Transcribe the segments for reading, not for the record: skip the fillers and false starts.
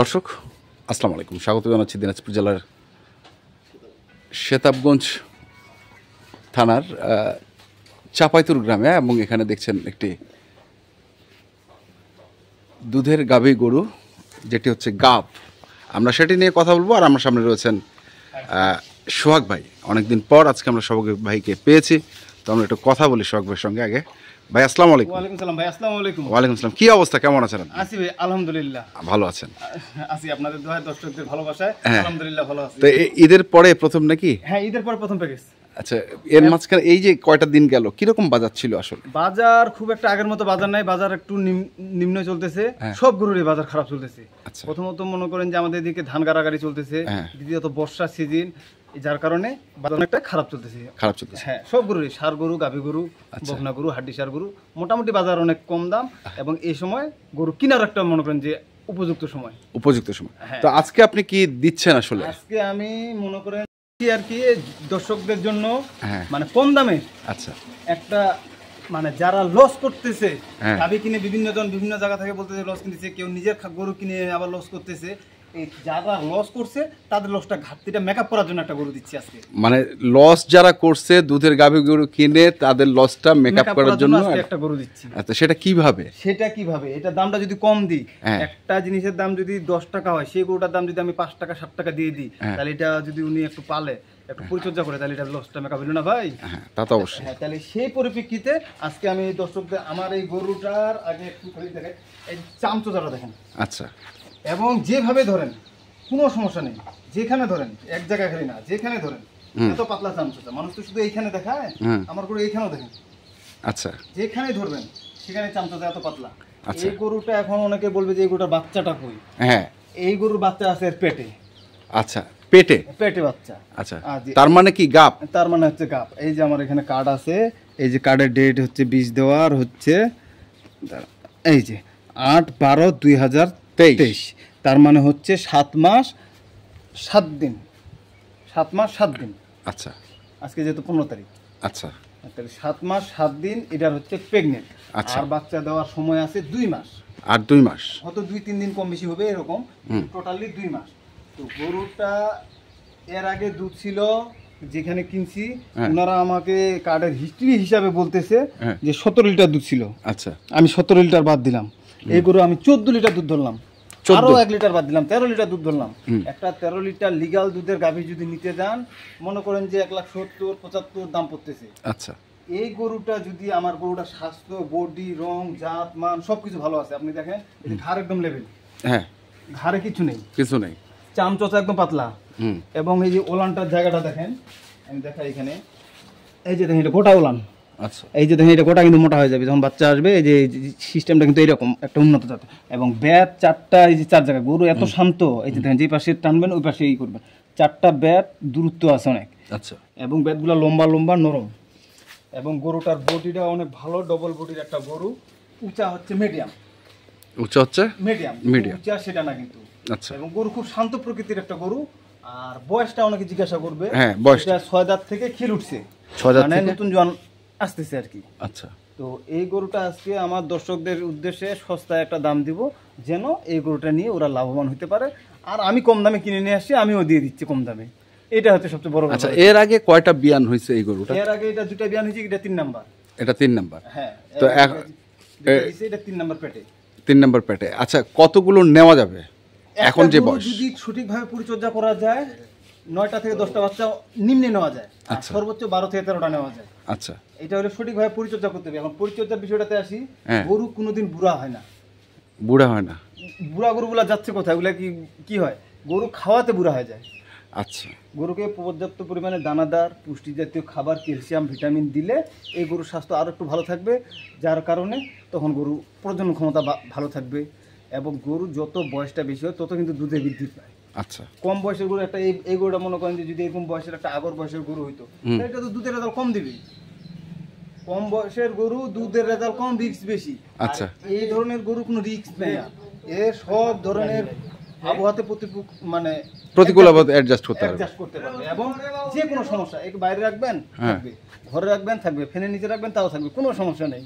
দর্শক আসসালামু আলাইকুম, স্বাগত জানাচ্ছি দিনাজপুর জেলার শেতাবগঞ্জ থানার চাপাইতুর গ্রামে। এবং এখানে দেখছেন একটি দুধের গাভী গরু, যেটি হচ্ছে গাব। আমরা সেটি নিয়ে কথা বলবো। আর আমার সামনে রয়েছেন সোহাগ ভাই। অনেকদিন পর আজকে আমরা সোহাগ ভাইকে পেয়েছি, তো আমরা একটু কথা বলি সোহাগ ভাইয়ের সঙ্গে। আগে ভাই আসসালামু আলাইকুম। ওয়ালাইকুম সালাম ভাই। আসসালামু আলাইকুম। ওয়ালাইকুম আসসালাম। কি অবস্থা, কেমন আছেন? আছি ভাই, আলহামদুলিল্লাহ ভালো আছেন? আছি আপনাদের দোয়ায়, দর্শকদের ভালোবাসায় আলহামদুলিল্লাহ ভালো আছি। তো ঈদের পরে প্রথম নাকি? হ্যাঁ, ঈদের পর প্রথম প্যাকেজ। আচ্ছা, এর মাঝখানে এই যে কয়টা দিন গেল, কিরকম বাজার ছিল আসলে? বাজার খুব একটা আগের মতো বাজার নাই, বাজার একটু নিম্ন চলতেছে। সব গরুরই বাজার খারাপ চলতেছে। আচ্ছা। প্রথমত মনে করেন যে আমাদের এদিকে ধান গাড়াগাড়ি চলতেছে, দ্বিতীয়ত বর্ষা সিজন, যার কারণে বাজার অনেকটা খারাপ চলতেছে। হ্যাঁ, সব গরুরই, ষাঁড় গরু, গাভী গরু, বকনা গরু, হাড্ডি ষাঁড় গরু, মোটামুটি বাজার অনেক কম দাম। এবং এই সময় গরু কেনার একটা মনে করেন যে উপযুক্ত সময়। তো আজকে আপনি কি দিচ্ছেন আসলে? আজকে আমি মনে করেন আর কি দর্শকদের জন্য মানে কম দামে আচ্ছা একটা, মানে যারা লস করতেছে, গাভী কিনে বিভিন্ন জায়গা থেকে বলতেছে লস কিনতেছে, কেউ নিজের গরু কিনে আবার লস করতেছে, এই যারা লস করছে তাদের লসটা ঘাটতিটা মেকআপ করার জন্য একটা গরু দিচ্ছি আজকে। মানে লস যারা করছে দুধের গাভী গরু কিনে, তাদের লসটা মেকআপ করার জন্য একটা গরু দিচ্ছি। আচ্ছা, সেটা কিভাবে? এটা দামটা যদি কম দিই, একটা জিনিসের দাম যদি 10 টাকা হয়, সেই গরুটার দাম যদি আমি 5 টাকা 7 টাকা দিয়ে দিই, তাহলে এটা যদি উনি একটু পালে, একটু পরিচর্যা করে, তাহলে এটা লসটা মেকআপ হলো না ভাই? হ্যাঁ, তা তো অবশ্যই। হ্যাঁ, তাহলে সেই পরিপ্রেক্ষিতে আজকে আমি দর্শকদের আমার এই গরুটার আগে একটু করে দেখেন, এই চামচোজাটা দেখেন। আচ্ছা। এবং যেভাবে ধরেন কোনো সমস্যা নেই, যেখানে ধরেন, এক জায়গায় খালি না, যেখানে ধরেন এত পাতলা চামচোজা। মানুষ তো শুধু এইখানে দেখায়, আমার গরু এইখানেও দেখেন। আচ্ছা, যেখানে ধরবেন সেখানে চামচোজা এত পাতলা। এই গরুটা এখন অনেকে বলবে যে এই গরুটার বাচ্চাটা কই? হ্যাঁ, এই গরুর বাচ্চা আছে এর পেটে। আচ্ছা, পেটে বাচ্চা। আচ্ছা, তার মানে কি গাব? তার মানে হচ্ছে গাব। এই যে আমার এখানে কার্ড আছে, এই যে কার্ডের ডেট হচ্ছে 20 দেওয়ার হচ্ছে, এই যে 8/12/2023। তার মানে হচ্ছে 7 মাস 7 দিন। 7 মাস 7 দিন। আচ্ছা, আজকে যেহেতু 15 তারিখ। আচ্ছা, তাহলে 7 মাস 7 দিন এটার হচ্ছে প্রেগনেন্ট। আচ্ছা, আর বাচ্চা দেওয়ার সময় আছে 2 মাস। আর 2 মাস হয়তো 2-3 দিন কম বেশি হবে, এরকম টোটালি 2 মাস। তো গরুটা এর আগে দুধ ছিল যেখানে কিনছি, ওনারা আমাকে কার্ডের হিস্ট্রি হিসাবে বলতেছে যে 17 লিটার দুধ ছিল। আচ্ছা, আমি 17 লিটার বাদ দিলাম, এই গরু আমি 14 লিটার দুধ ধরলাম, আরো 1 লিটার বাদ দিলাম, 13 লিটার দুধ ধরলাম। একটা 13 লিটার লিগাল দুধের গাভী যদি নিতে যান, মনে করেন যে 1,70,75 দাম পড়তেছে। আচ্ছা, এই গরুটা যদি, আমার গরুটা স্বাস্থ্য, বডি, রং, জাত, মান সবকিছু ভালো আছে। আপনি দেখেন ঘাড় একদম লেভেল, হ্যাঁ, ঘাড়ে কিছু নেই, চামচোচা একদম পাতলা। এবং এই যে ওলানটার জায়গাটা দেখেন, আমি দেখাই এখানে, এই যে দেখেন এটা গোটা ওলান। আচ্ছা, এই যে দেখেন এটা গোটা কিন্তু মোটা হয়ে যাবে যখন বাচ্চা আসবে। এই যে সিস্টেমটা কিন্তু এরকম একটা উন্নত জাতের। এবং ব্যাট 4টা, এই যে 4 জায়গায় গরু এত শান্ত। এই যে দেখেন, যে পাশে টানবেন ওই পাশে ই করবেন, 4টা ব্যাট দূরত্ব আছে অনেক। আচ্ছা, এবং ব্যাটগুলো লম্বা লম্বা নরম। এবং গরুটার বডিটা অনেক ভালো, ডবল বডির একটা গরু। উঁচা হচ্ছে মিডিয়াম, মিডিয়াম উঁচা সেটা না কিন্তু। আচ্ছা, এবং গরু খুব শান্ত প্রকৃতির একটা গরু। আর বয়সটা অনেকে জিজ্ঞাসা করবে, হ্যাঁ, বয়সটা 6 দাঁত থেকে খিল উঠছে, 6 দাঁত মানে নতুন জোয়ান আসতেছে আর কি। আচ্ছা, তো এই গরুটা আজকে আমার দর্শকদের উদ্দেশ্যে সস্তায় একটা দাম দিব, যেন এই গরুটা নিয়ে ওরা লাভবান হতে পারে। আর আমি কম দামে কিনে নিয়ে আসছি, আমিও দিয়ে দিচ্ছি কম দামে। এটা হচ্ছে সবচেয়ে বড়। আচ্ছা, এর আগে কয়টা বিয়ান হয়েছে এই গরুটা? এর আগে এটা 2টা বিয়ান হয়েছে, এটা 3 নাম্বার। এটা 3 নাম্বার, হ্যাঁ। তো এটা 3 নাম্বার পেটে, 3 নাম্বার পেটে। আচ্ছা, কতগুলো নেওয়া যাবে এখন যে বয়স? যদি সঠিকভাবে পরিচর্যা করা যায়, 9টা থেকে 10টা বাচ্চা নিম্নে নেওয়া যায়, সর্বোচ্চ 12 থেকে 13টা নেওয়া যায়। আচ্ছা, এটা হলে সঠিকভাবে পরিচর্যা করতে হবে। এখন পরিচর্যার বিষয়টাতে আসি, গরু কোনোদিন বুড়া হয় না। বুড়া গরুগুলা যাচ্ছে কোথায়? ওগুলা কি হয়, গরু খাওয়াতে বুড়া হয়ে যায়। আচ্ছা, গরুকে পর্যাপ্ত পরিমাণে দানাদার পুষ্টি জাতীয় খাবার, ক্যালসিয়াম, ভিটামিন দিলে এই গরুর স্বাস্থ্য আরও একটু ভালো থাকবে, যার কারণে তখন গরু প্রজনন ক্ষমতা ভালো থাকবে। এবং গরু যত বয়সটা বেশি হয় তত কিন্তু দুধে বৃদ্ধি পায়। আচ্ছা, কম বয়সের গরু একটা, এই গরুটা মনে করেন যে যদি এরকম বয়সের একটা আগর বয়সের গরু হইতো, এটা তো দুধের রেজাল্ট কম দিবে। কম বয়সের গরু দুধের রেজাল্ট কম, রিস্ক বেশি। আচ্ছা, এই ধরনের গরু কোনো রিস্ক নেই, এর সব ধরনের আবহাওয়াতে মানে প্রতিকূল আবহাওয়া অ্যাডজাস্ট করতে পারবে। এবং যে কোনো সমস্যা, বাইরে রাখবেন থাকবে, ঘরে রাখবেন থাকবে, ফ্যানের নিচে রাখবেন তাও থাকবে, কোনো সমস্যা নেই।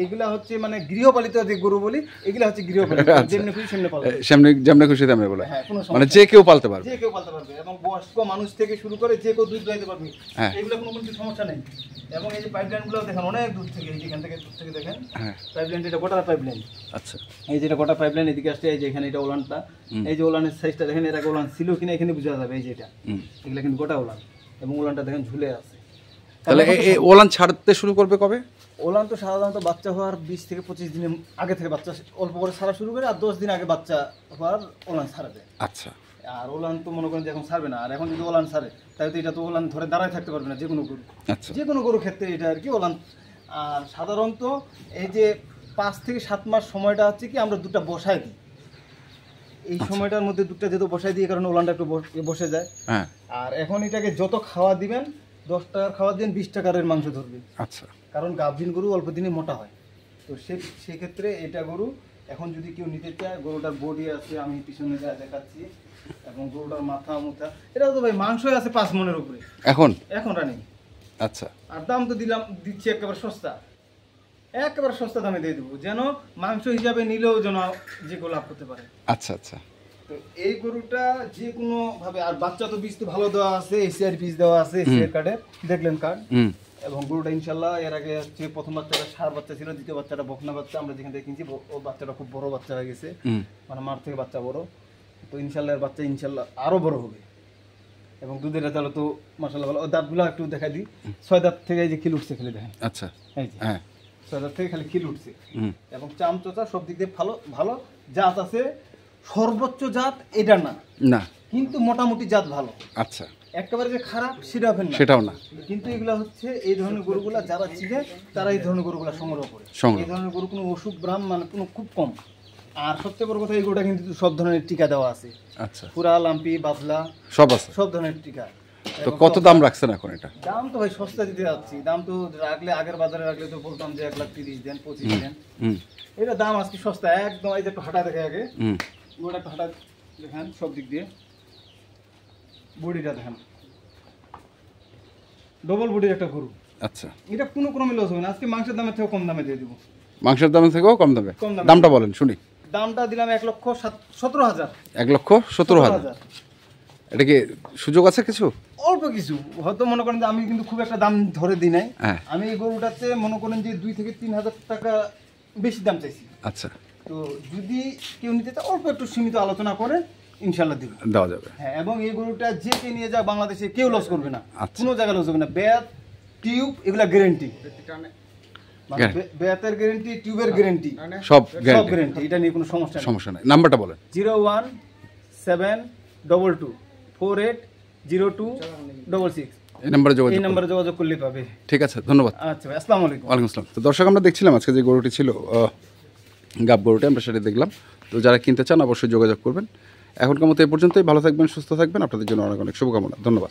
এগুলা হচ্ছে মানে গৃহপালিত যে গরু বলি, এগুলা হচ্ছে গৃহপালিত, যেমনি খুশি সেমনি পালবে, যেমনি খুশি তেমনি বলে, হ্যাঁ, কোনো মানে সমস্যা যে কেউ পালতে পারবে, যে কেউ পালতে পারবে, এবং বয়স্ক মানুষ থেকে শুরু করে যে কেউ দুধ দোয়াইতে পারবে, এগুলো কোনো কিছু সমস্যা নেই। এবং এই যে পাইপলাইন গুলো দেখেন অনেক দূর থেকে, এই যেখান থেকে দূর থেকে দেখেন পাইপলাইন, এটা গোটা পাইপলাইন। আচ্ছা, এই যেটা গোটা পাইপলাইন এদিকে আসছে, এই যে এখানে এটা ওলানটা, এই যে ওলানের সাইজটা দেখেন, এর আগে ওলান ছিল কিনা এখানে বোঝা যাবে, এই যে এটা, এগুলো কিন্তু গোটা ওলান, এবং ওলানটা দেখেন ঝুলে আছে। তাহলে এই ওলান ছাড়তে শুরু করবে কবে? ওলান তো সাধারণত বাচ্চা হওয়ার 20 থেকে 25 দিনের আগে থেকে বাচ্চা অল্প করে ছাড়া শুরু করে, আর 10 দিন আগে বাচ্চা হওয়ার ওলান ছাড়াবে। আচ্ছা, আর ওলান তো মনে করেন যে এখন ছাড়বে না, আর এখন যদি ওলান ছাড়ে তাহলে তো এটা তো ওলান ধরে দাঁড়ায় থাকতে পারবে না যে কোনো গরু। আচ্ছা, যে কোনো গরুর ক্ষেত্রে এটা আর কি ওলান। আর সাধারণত এই যে 5 থেকে 7 মাস সময়টা হচ্ছে কি আমরা দুধটা বসায় দিই, এই সময়টার মধ্যে দুধটা যেহেতু বসায় দিই, কারণে ওলানটা একটু বসে যায়। আর এখন এটাকে যত খাওয়া দিবেন, 10 টাকার খাওয়া দিন 20 টাকার মাংস ধরবে। আচ্ছা, কারণ গাভীন গরু অল্প দিনে মোটা হয়, তো সেক্ষেত্রে এটা গরু এখন যদি কেউ নিতে চায়, গরুটার বডি আছে, আমি পিছনে যা দেখাচ্ছি, এবং গরুটার মাথা মুথা, এটা তো ভাই মাংসই আছে 5 মনের উপরে এখন রানিং। আচ্ছা, আর দাম তো দিচ্ছি একেবারে সস্তা, একেবারে সস্তা দামে দিয়ে দেবো, যেন মাংস হিসাবে নিলেও যেন যে কেউ লাভ করতে পারে। আচ্ছা আচ্ছা, তো এই গরুটা যে কোনো ভাবে, আর বাচ্চা তো বীজ তো ভালো দেওয়া আছে, এসিআর বীজ দেওয়া আছে, এসিআর কার্ডে দেখলেন কার্ড। এবং গরুটা ইনশাল্লাহ এর আগে হচ্ছে প্রথম বাচ্চাটা ষাঁড় বাচ্চা ছিল, দ্বিতীয় বাচ্চাটা বকনা বাচ্চা, আমরা যেখান থেকে কিনছি ও বাচ্চাটা খুব বড় বাচ্চা হয়ে গেছে, মানে মার থেকে বাচ্চা বড়, তো ইনশাল্লাহ এর বাচ্চা ইনশাল্লাহ আরো বড় হবে। এবং দুধের রেজাল্ট তো মাশাআল্লাহ ভালো। দাঁতগুলো একটু দেখাই দিই, 6 দাঁত থেকে এই যে খিল উঠছে, খেলে দেখেন। আচ্ছা, এই যে 6 দাঁত থেকে খালি খিল উঠছে, এবং চামচোচা সব দিক দিয়ে ভালো ভালো জাত আছে। সর্বোচ্চ জাত এটা না, কিন্তু মোটামুটি জাত ভালো। আচ্ছা, একেবারে যে খারাপ সেটাও না, কিন্তু এগুলা হচ্ছে এই ধরনের গরুগুলা যারা চিনে তারা এই ধরনের গরুগুলা সংগ্রহ করে। এই ধরনের গরু কোনো অসুখ ব্রাম মানে কোনো খুব কম। আর সবচেয়ে বড় কথা, এই গরুটা কিন্তু সব ধরনের টিকা দেওয়া আছে। আচ্ছা, পুরা লাম্পি বাবলা সব আছে, সব ধরনের টিকা। তো কত দাম রাখছেন এখন এটা? দাম তো ভাই সস্তা দিতে যাচ্ছি, দাম তো রাখলে আগের বাজারে রাখলে তো বলতাম যে 1,30,000 দেন, 25 দেন। এটা দাম আজকে সস্তা একদম। এই যে একটু হাঁটা দেখে আগে, গরুটা একটু হাঁটা দেখেন, সব দিক দিয়ে বডিটা দেখেন, ডবল বডির একটা গরু। আচ্ছা, এটা কোনো ক্রমে লস হবে না। আজকে মাংসের দামের থেকেও কম দামে দিয়ে দিব। মাংসের দামের থেকেও কম দামে? দামটা বলেন শুনি। দামটা দিলাম 1,17,000। 1,17,000। এটা কি সুযোগ আছে কিছু? অল্প কিছু, হয়তো মনে করেন যে আমি কিন্তু খুব একটা দাম ধরে দিই নাই, আমি এই গরুটাতে মনে করেন যে 2 থেকে 3,000 টাকা বেশি দাম চাইছি। আচ্ছা, তো যদি কেউ নিতে চায় অল্প একটু সীমিত আলোচনা করে ইনশাল্লাহ দেওয়া যাবে। হ্যাঁ, এবং এই গরুটা যে কে নিয়ে যাক বাংলাদেশে কেউ লস করবে না, কোনো জায়গায় লস হবে না। ব্যাট টিউব এগুলা গ্যারেন্টি, ব্যাটের গ্যারেন্টি, টিউবের গ্যারেন্টি, সব গ্যারেন্টি, এটা নিয়ে কোনো সমস্যা নাই। নাম্বারটা বলেন। 01722480266। এই নাম্বারে যোগাযোগ করলে পাবে। ঠিক আছে, ধন্যবাদ। আচ্ছা ভাই, আসসালামু আলাইকুম। ওয়ালাইকুম আসসালাম। তো দর্শক, আমরা দেখছিলাম আজকে যে গরুটি ছিল গাব গরুটি, আমরা সেটা দেখলাম। তো যারা কিনতে চান অবশ্যই যোগাযোগ করবেন। এখনকার মতো এই পর্যন্তই। ভালো থাকবেন, সুস্থ থাকবেন। আপনাদের জন্য অনেক অনেক শুভকামনা। ধন্যবাদ।